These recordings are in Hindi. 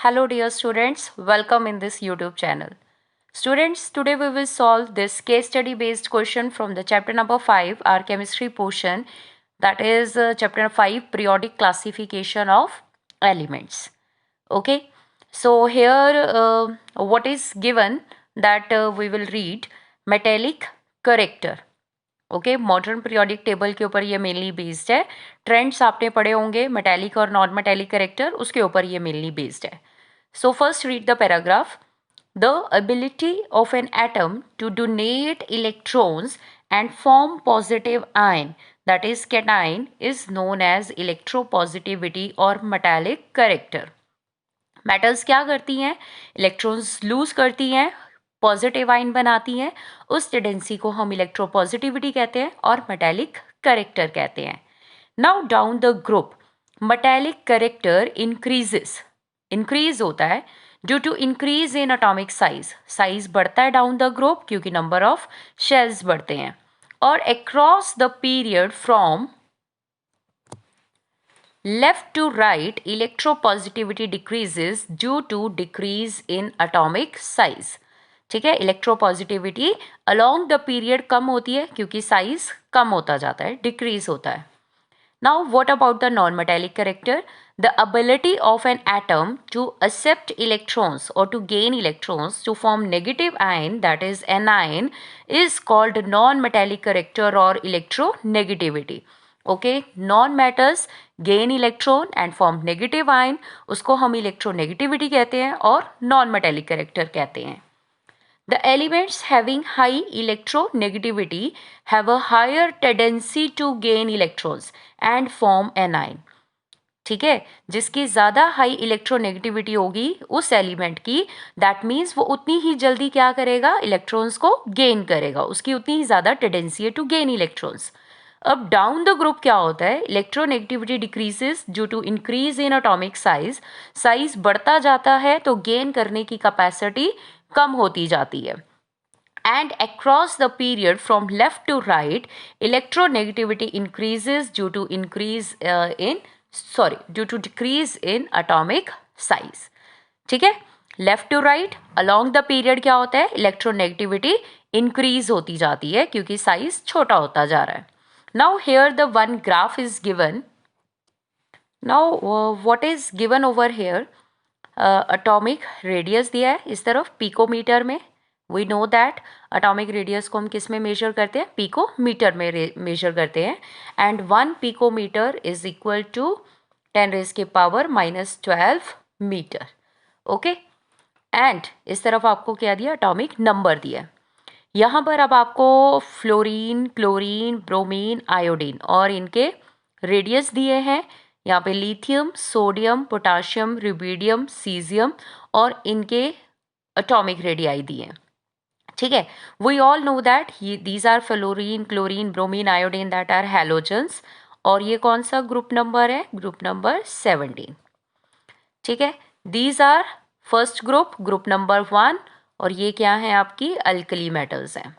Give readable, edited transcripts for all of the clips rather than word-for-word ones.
Hello dear students, welcome in this YouTube channel. Students, today we will solve this case study based question from the chapter number 5, our chemistry portion, that is chapter 5, periodic classification of elements. Okay, so here what is given that we will read metallic character. Okay modern periodic table के ऊपर ये मेनली बेस्ड है. ट्रेंड्स आपने पढ़े होंगे मेटेलिक और नॉन मेटेलिक कैरेक्टर, उसके ऊपर ये मेनली बेस्ड है. So first read the paragraph. The ability of an atom to donate electrons and form positive ion, that is cation, is known as electropositivity or metallic character. Metals क्या करती हैं? इलेक्ट्रॉन्स लूज करती हैं, पॉजिटिव आयन बनाती हैं. उस टेंडेंसी को हम इलेक्ट्रोपॉजिटिविटी कहते हैं और मेटेलिक कैरेक्टर कहते हैं. Now down the group metallic character increase होता है due to increase in atomic size बढ़ता है डाउन द ग्रुप क्योंकि नंबर ऑफ शेल्स बढ़ते हैं. और across the period from left to right, electropositivity decreases due to decrease in atomic size. ठीक है, इलेक्ट्रोपॉजिटिविटी along the period कम होती है क्योंकि साइज कम होता जाता है, डिक्रीज होता है. Now what about the non-metallic character? The ability of an atom to accept electrons or to gain electrons to form negative ion, that is anion, is called non-metallic character or electronegativity. Okay, non metals gain electron and form negative ion, उसको हम इलेक्ट्रोनेगेटिविटी कहते हैं और नॉन मेटेलिक कैरेक्टर कहते हैं. The elements having high electronegativity have a higher tendency to gain electrons and form an ion. ठीक है, जिसकी ज़्यादा हाई इलेक्ट्रोनेगेटिविटी होगी उस एलिमेंट की, दैट मीन्स वो उतनी ही जल्दी क्या करेगा, इलेक्ट्रॉन्स को गेन करेगा, उसकी उतनी ही ज़्यादा टेंडेंसी है टू गेन इलेक्ट्रॉन्स. अब डाउन द ग्रुप क्या होता है, electronegativity decreases due to increase in atomic size बढ़ता जाता है तो गेन करने की कैपेसिटी कम होती जाती है. And across the period from left to right electronegativity increases due to decrease in atomic size. ठीक है, left to right along the period क्या होता है, इलेक्ट्रोनेगेटिविटी इंक्रीज होती जाती है क्योंकि साइज छोटा होता जा रहा है. Now here the one graph is given. Now what is given over here? Atomic radius दिया है इस तरफ पिकोमीटर में. We know that atomic radius को हम किस में मेजर करते हैं, पिकोमीटर में मेजर करते हैं. And 1 picometre is equal to 10⁻⁻12 metre. Okay, and इस तरफ आपको क्या दिया, एटॉमिक नंबर दिया है. यहाँ पर अब आपको फ्लोरीन, क्लोरीन, ब्रोमीन, आयोडीन और इनके रेडियस दिए हैं. यहाँ पे lithium, sodium, potassium, rubidium, caesium और इनके एटॉमिक रेडियाई दिए हैं. ठीक है, we all know that these are fluorine, chlorine, bromine, iodine, that are halogens. और ये कौन सा ग्रुप नंबर है, ग्रुप नंबर 17. ठीक है, these are first group number 1. और ये क्या है, आपकी अल्कली मेटल्स हैं.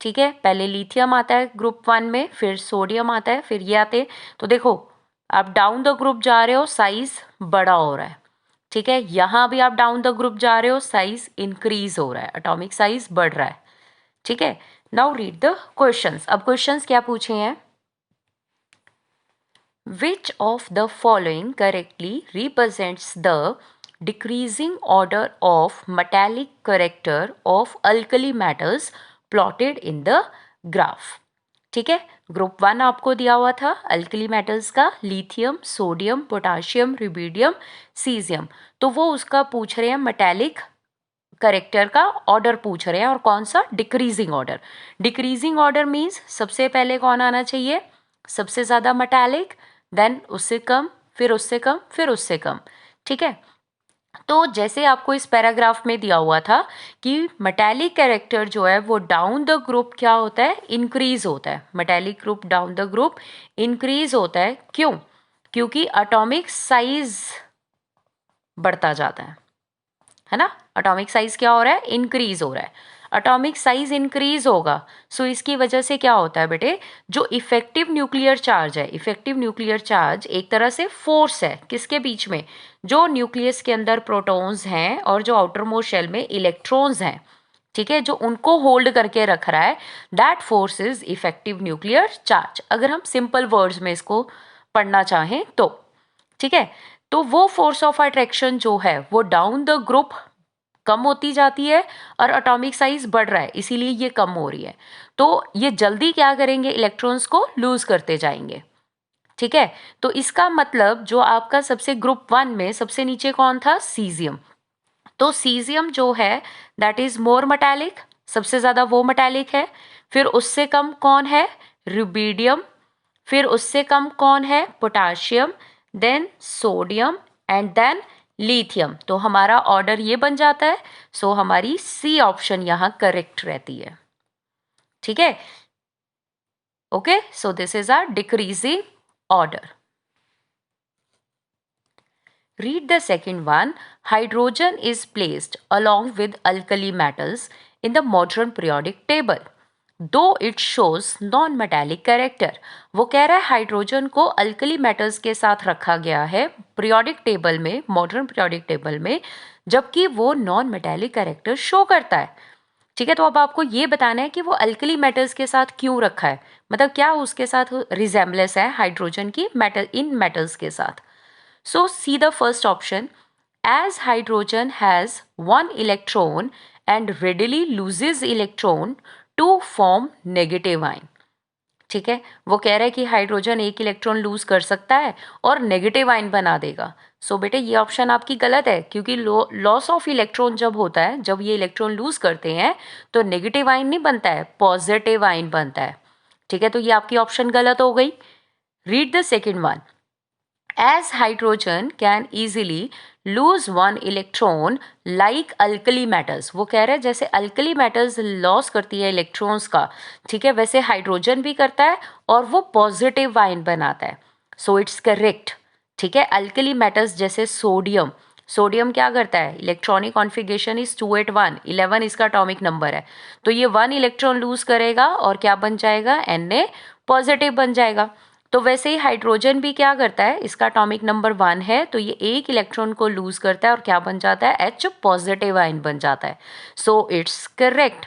ठीक है, पहले लिथियम आता है ग्रुप 1 में, फिर सोडियम आता है, फिर ये आते हैं. तो देखो आप डाउन द ग्रुप जा रहे हो, साइज बड़ा हो रहा है. ठीक है, यहाँ भी आप डाउन द ग्रुप जा रहे हो, साइज इंक्रीज हो रहा है, एटॉमिक साइज बढ़ रहा है. ठीक है, नाउ रीड द क्वेश्चंस. अब क्वेश्चंस क्या पूछे हैं, which of the following correctly represents the decreasing order of metallic character of alkali metals plotted in the graph. ठीक है, ग्रुप 1 आपको दिया हुआ था अल्कली मेटल्स का, lithium, sodium, potassium, rubidium, caesium. तो वो उसका पूछ रहे हैं मेटेलिक करेक्टर का ऑर्डर पूछ रहे हैं, और कौन सा, decreasing order. Decreasing order means सबसे पहले कौन आना चाहिए, सबसे ज़्यादा मेटेलिक, देन उससे कम, फिर उससे कम, फिर उससे कम. ठीक है, तो जैसे आपको इस पैराग्राफ में दिया हुआ था कि मेटेलिक कैरेक्टर जो है वो डाउन द ग्रुप क्या होता है, इंक्रीज होता है. Metallic group down the group increase होता है. क्यों, क्योंकि एटॉमिक साइज बढ़ता जाता है ना. एटॉमिक साइज क्या हो रहा है, इंक्रीज हो रहा है. एटॉमिक साइज इंक्रीज होगा। सो इसकी वजह से क्या होता है बेटे, जो इफेक्टिव न्यूक्लियर चार्ज है, इफेक्टिव न्यूक्लियर चार्ज एक तरह से फोर्स है किसके बीच में, जो न्यूक्लियस के अंदर प्रोटॉन्स हैं और जो आउटर मोस्ट शेल में इलेक्ट्रॉन्स हैं, ठीक है, जो उनको होल्ड करके रख रहा है, that force is effective nuclear charge, अगर हम सिंपल वर्ड्स में इसको पढ़ना चाहें तो। ठीक है, तो वो फोर्स ऑफ अट्रैक्शन जो है वो डाउन द ग्रुप कम होती जाती है और एटॉमिक साइज बढ़ रहा है, इसीलिए ये कम हो रही है। तो ये जल्दी क्या करेंगे, इलेक्ट्रॉन्स को लूज करते जाएंगे। ठीक है, तो इसका मतलब जो आपका सबसे ग्रुप 1 में सबसे नीचे कौन था, सीजियम। तो सीजियम जो है दैट इज मोर मेटालिक, सबसे ज्यादा वो मेटालिक है। फिर उससे कम कौन है, रुबिडियम। फिर उससे कम कौन है, potassium, then sodium and then lithium. तो हमारा ऑर्डर ये बन जाता है। सो हमारी सी ऑप्शन यहां करेक्ट रहती है। ठीक है, okay, so this is our decreasing order. Read the second one. Hydrogen is placed along with alkali metals in the modern periodic table, though it shows non-metallic character. वो कह रहा है हाइड्रोजन को अल्कली मेटल्स के साथ रखा गया है पीरियोडिक टेबल में, मॉडर्न पीरियोडिक टेबल में, जबकि वो नॉन मेटालिक कैरेक्टर शो करता है। ठीक है, तो अब आपको ये बताना है कि वो अल्कली मेटल्स के साथ क्यों रखा है, मतलब क्या उसके साथ रिजेम्बलेंस है हाइड्रोजन की मेटल इन मेटल्स के साथ। So see the first option. As hydrogen has one electron and readily loses electron to form negative ion. ठीक है, वो कह रहा है कि हाइड्रोजन एक इलेक्ट्रॉन लूज कर सकता है और नेगेटिव आयन बना देगा। सो बेटे ये ऑप्शन आपकी गलत है, क्योंकि लॉस ऑफ इलेक्ट्रॉन जब होता है, जब ये इलेक्ट्रॉन लूज करते हैं तो नेगेटिव आयन नहीं बनता है, पॉजिटिव आयन बनता है। ठीक है, तो ये आपकी ऑप्शन गलत हो गई। Read the second one. As hydrogen can easily lose one electron like alkali metals. वो कह रहे हैं जैसे अल्कली मेटल्स लॉस करती है इलेक्ट्रॉन्स का, ठीक है, वैसे हाइड्रोजन भी करता है और वो पॉजिटिव आयन बनाता है। So it's correct. ठीक है, अल्कली मेटल्स जैसे सोडियम, सोडियम क्या करता है, इलेक्ट्रॉनिक कॉन्फ़िगरेशन इज 281, 11 इसका एटॉमिक नंबर है, तो ये 1 इलेक्ट्रॉन लूज करेगा और क्या बन जाएगा, Na पॉजिटिव बन जाएगा। तो वैसे ही हाइड्रोजन भी क्या करता है, इसका एटॉमिक नंबर 1 है, तो ये एक इलेक्ट्रॉन को लूज करता है और क्या बन जाता है, H पॉजिटिव आयन बन जाता है। So it's correct,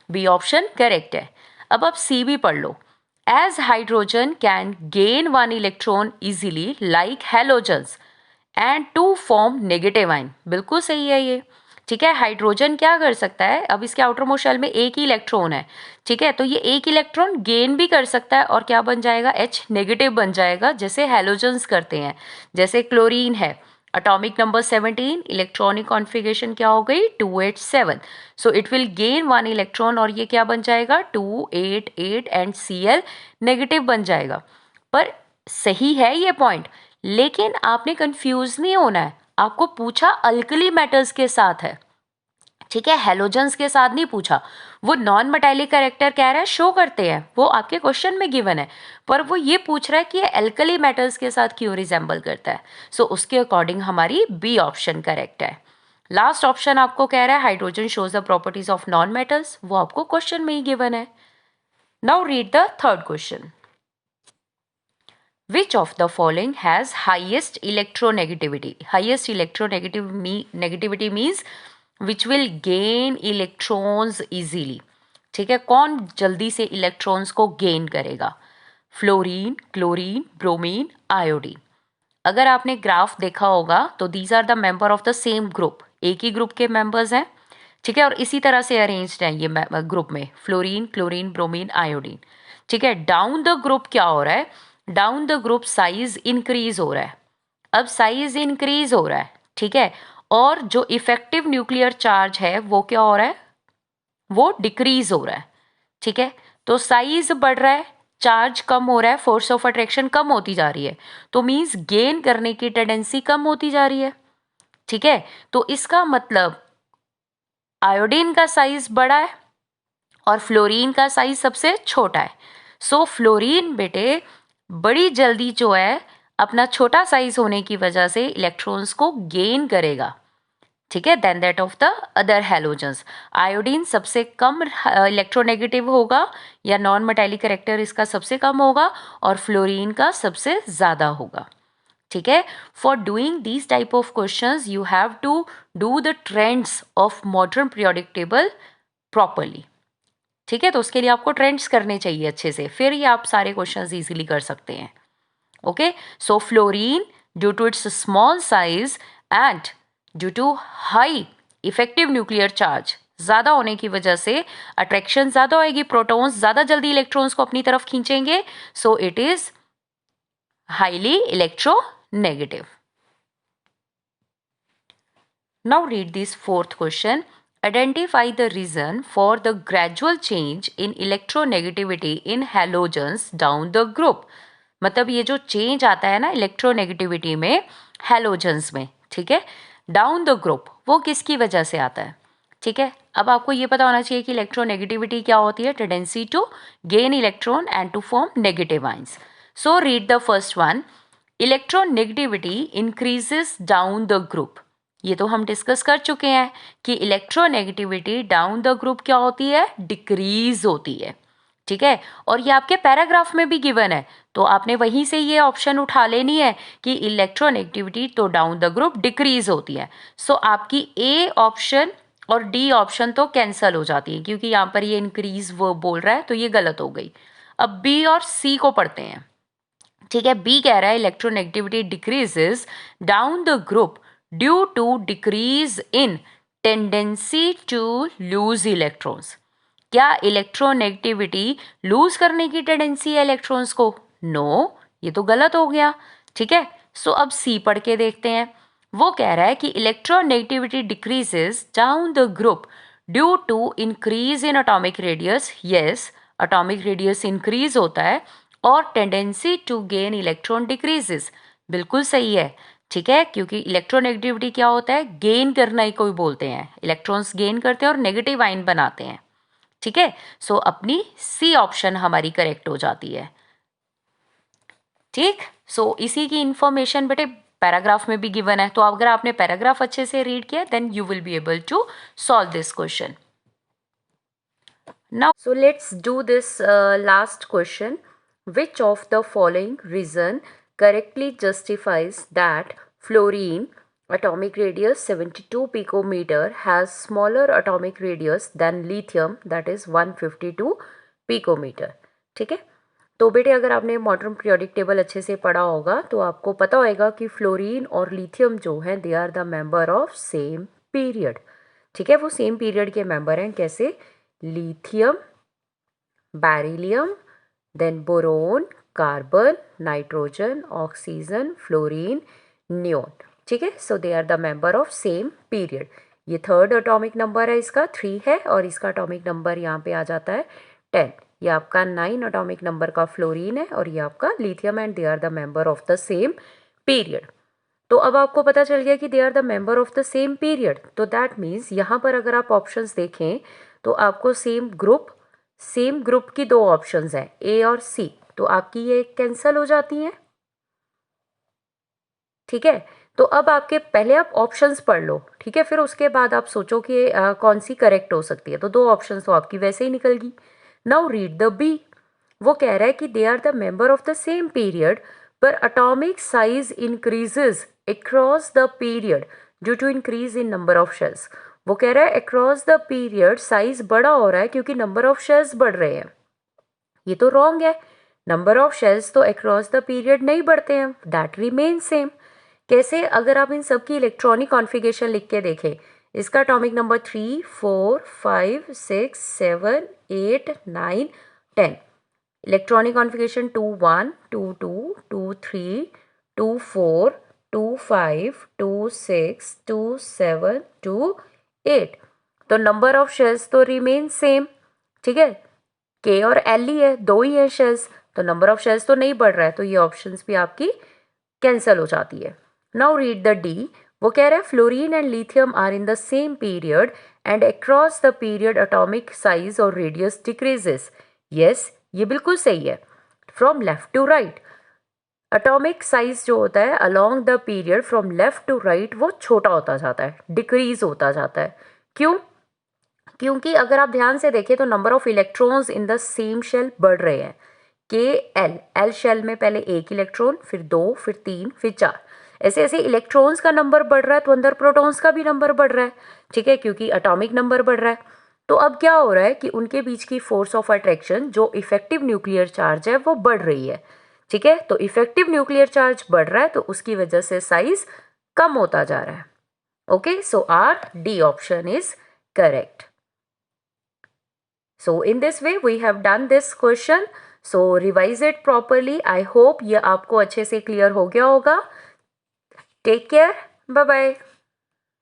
B option correct है। अब आप सी भी पढ़ लो. As hydrogen can gain one electron easily like halogens and to form negative ion, बिल्कुल सही है ये। ठीक है, हाइड्रोजन क्या कर सकता है, अब इसके आउटर मोस्ट शेल में एक ही इलेक्ट्रॉन है, ठीक है, तो ये एक इलेक्ट्रॉन गेन भी कर सकता है और क्या बन जाएगा, H नेगेटिव बन जाएगा, जैसे हेलोजन्स करते हैं। जैसे क्लोरीन है, एटॉमिक नंबर 17, इलेक्ट्रॉनिक कॉन्फ़िगरेशन क्या हो गई, 287, so it will gain one electron और ये क्या बन जाएगा, 288 एंड Cl नेगेटिव बन जाएगा। पर सही है ये पॉइंट, लेकिन आपने कंफ्यूज नहीं होना है, आपको पूछा अल्कली मेटल्स के साथ है, ठीक है, हेलोजन्स के साथ नहीं पूछा। वो नॉन मेटालिक कैरेक्टर कह रहा है शो करते हैं, वो आपके क्वेश्चन में गिवन है, पर वो ये पूछ रहा है कि अल्कली मेटल्स के साथ क्यों रिजेंबल करता है। सो उसके अकॉर्डिंग हमारी बी ऑप्शन करेक्ट है। लास्ट ऑप्शन आपको कह रहा है hydrogen shows the properties of non metals, वो आपको क्वेश्चन में ही गिवन है। Now read the third question. Which of the following has highest electronegativity? Highest electronegativity means which will gain electrons easily. ठीक है, कौन जल्दी से इलेक्ट्रॉन्स को गेन करेगा, फ्लोरीन, क्लोरीन, ब्रोमीन, आयोडीन। अगर आपने ग्राफ देखा होगा तो these are the member of the same group, एक ही ग्रुप के मेंबर्स हैं, ठीक है, और इसी तरह से अरेंज्ड हैं ये ग्रुप में, फ्लोरीन, क्लोरीन, ब्रोमीन, आयोडीन। ठीक है, डाउन द ग्रुप क्या हो रहा है, down the group size increase हो रहा है। अब साइज इंक्रीज हो रहा है, ठीक है, और जो इफेक्टिव न्यूक्लियर चार्ज है वो क्या हो रहा है, वो डिक्रीज हो रहा है। ठीक है, तो साइज बढ़ रहा है, चार्ज कम हो रहा है, फोर्स ऑफ अट्रैक्शन कम होती जा रही है, तो मीन्स गेन करने की टेंडेंसी कम होती जा रही है। ठीक है, तो इसका मतलब आयोडीन का साइज बड़ा है और फ्लोरीन का साइज सबसे छोटा है। सो फ्लोरीन बेटे बड़ी जल्दी जो है अपना छोटा साइज होने की वजह से इलेक्ट्रॉन्स को गेन करेगा। ठीक है, then that of the other halogens. Iodine सबसे कम इलेक्ट्रोनेगेटिव होगा या नॉन मेटालिक कैरेक्टर इसका सबसे कम होगा और फ्लोरीन का सबसे ज़्यादा होगा। ठीक है, for doing these type of questions you have to do the trends of modern periodic table properly. ठीक है, तो उसके लिए आपको ट्रेंड्स करने चाहिए अच्छे से, फिर ये आप सारे क्वेश्चंस इजीली कर सकते हैं। Okay, so fluorine due to its small size and due to high effective nuclear charge ज़्यादा होने की वजह से अट्रैक्शन ज़्यादा होएगी, प्रोटॉन्स ज़्यादा जल्दी इलेक्ट्रॉन्स को अपनी तरफ खींचेंगे, so it is highly electronegative. Now read this fourth question. Identify the reason for the gradual change in electronegativity in halogens down the group. मतलब ये जो चेंज आता है ना इलेक्ट्रोनेगेटिविटी में हैलोजेंस में, ठीक है, डाउन द ग्रुप, वो किसकी वजह से आता है। ठीक है, अब आपको ये पता होना चाहिए कि इलेक्ट्रोनेगेटिविटी क्या होती है, tendency to gain electron and to form negative ions. So read the first one, electronegativity increases down the group. ये तो हम डिस्कस कर चुके हैं कि इलेक्ट्रोनेगेटिविटी डाउन द ग्रुप क्या होती है, डिक्रीज होती है। ठीक है, और ये आपके पैराग्राफ में भी गिवन है, तो आपने वहीं से ये ऑप्शन उठा लेनी है कि इलेक्ट्रोनेगेटिविटी तो डाउन द ग्रुप डिक्रीज होती है। सो आपकी ए ऑप्शन और डी ऑप्शन तो कैंसल हो जाती है, क्योंकि यहाँ पर ये इंक्रीज वो बोल रहा है, तो ये गलत हो गई। अब बी और सी को पढ़ते हैं। ठीक है, बी कह रहा है electronegativity decreases down the group due to decrease in tendency to lose electrons. क्या इलेक्ट्रोनेगेटिविटी लूज करने की टेंडेंसी है इलेक्ट्रॉन्स को? नो, ये तो गलत हो गया। ठीक है, सो अब सी पढ़ के देखते हैं। वो कह रहा है कि electronegativity decreases down the group due to increase in atomic radius. Yes, atomic radius increase होता है और tendency to gain electron decreases, बिल्कुल सही है। ठीक है, क्योंकि इलेक्ट्रोनेगेटिविटी क्या होता है, गेन करना ही कोई बोलते हैं, इलेक्ट्रॉन्स गेन करते हैं और नेगेटिव आयन बनाते हैं। ठीक है, सो अपनी सी ऑप्शन हमारी करेक्ट हो जाती है। ठीक, सो इसी की इंफॉर्मेशन बेटे पैराग्राफ में भी गिवन है, तो अगर आपने पैराग्राफ अच्छे से रीड किया then you will be able to solve this question. Now so let's do this last question. Which of the following reason correctly justifies that fluorine atomic radius 72 picometer has smaller atomic radius than lithium that is 152 picometer? ठीक है, तो बेटे अगर आपने मॉडर्न पीरियोडिक टेबल अच्छे से पढ़ा होगा तो आपको पता होगा कि फ्लोरीन और लिथियम जो हैं they are the member of same period. ठीक है, वो सेम पीरियड के मेंबर हैं। कैसे? Lithium, beryllium, then boron, carbon, nitrogen, oxygen, fluorine, neon। ठीक है, so they are the member of same period। ये थर्ड एटॉमिक नंबर है, इसका 3 है और इसका एटॉमिक नंबर यहाँ पे आ जाता है 10। ये आपका 9 एटॉमिक नंबर का फ्लोरीन है और ये आपका lithium, and they are the member of the same period. तो अब आपको पता चल गया कि they are the member of the same period, तो दैट मीन्स यहाँ पर अगर आप ऑप्शंस देखें तो आपको सेम ग्रुप की दो ऑप्शंस हैं, ए और सी, तो आपकी ये कैंसल हो जाती हैं। ठीक है, तो अब आपके पहले आप ऑप्शंस पढ़ लो, ठीक है, फिर उसके बाद आप सोचो कि कौन सी करेक्ट हो सकती है। तो दो ऑप्शंस तो आपकी वैसे ही निकल गई। Now read the B. वो कह रहा है कि they are the member of the same period पर atomic size increases across the period due to increase in number of shells. वो कह रहा है अक्रॉस द पीरियड साइज बड़ा हो रहा है क्योंकि नंबर ऑफ शेल्स बढ़ रहे हैं। ये तो रॉन्ग है, नंबर ऑफ शेल्स तो अक्रॉस द पीरियड नहीं बढ़ते हैं, दैट रिमेन सेम। कैसे? अगर आप इन सब की इलेक्ट्रॉनिक कॉन्फ़िगरेशन लिख के देखें, इसका एटॉमिक नंबर 3, 4, 5, 6, 7, 8, 9, 10। Electronic configuration 2, 1, 2, 2, 2, 3, 2, 4, 2, 5, 2, 6, 2, 7, 2, 8। तो नंबर ऑफ शेल्स तो रिमेन सेम। ठीक है, के और एल ही है, दो ही है शेल्स, तो नंबर ऑफ शेल्स तो नहीं बढ़ रहा है, तो ये ऑप्शंस भी आपकी कैंसिल हो जाती है। Now read the D. वो कह रहा है fluorine and lithium are in the same period and across the period atomic size और रेडियस डिक्रीजेस। यस, ये बिल्कुल सही है, from left to right. Atomic size जो होता है along the period from left to right वो छोटा होता जाता है, डिक्रीज होता जाता है। क्यों? क्योंकि अगर आप ध्यान से देखें तो number of electrons in the same shell बढ़ रहे हैं। के एल शेल में पहले एक इलेक्ट्रॉन, फिर दो, फिर तीन, फिर चार, ऐसे ऐसे इलेक्ट्रॉन्स का नंबर बढ़ रहा है तो अंदर प्रोटॉन्स का भी नंबर बढ़ रहा है, ठीक है, क्योंकि एटॉमिक नंबर बढ़ रहा है। तो अब क्या हो रहा है कि उनके बीच की फोर्स ऑफ अट्रैक्शन जो इफेक्टिव न्यूक्लियर चार्ज है वो बढ़ रही है, ठीक है। तो इफेक्टिव न्यूक्लियर चार्ज बढ़ रहा है तो उसकी वजह से साइज कम होता जा रहा है। Okay, so R D option is correct. So in this way we have done this question. So revise it properly. I hope ये आपको अच्छे से क्लियर हो गया होगा। Take care. Bye bye.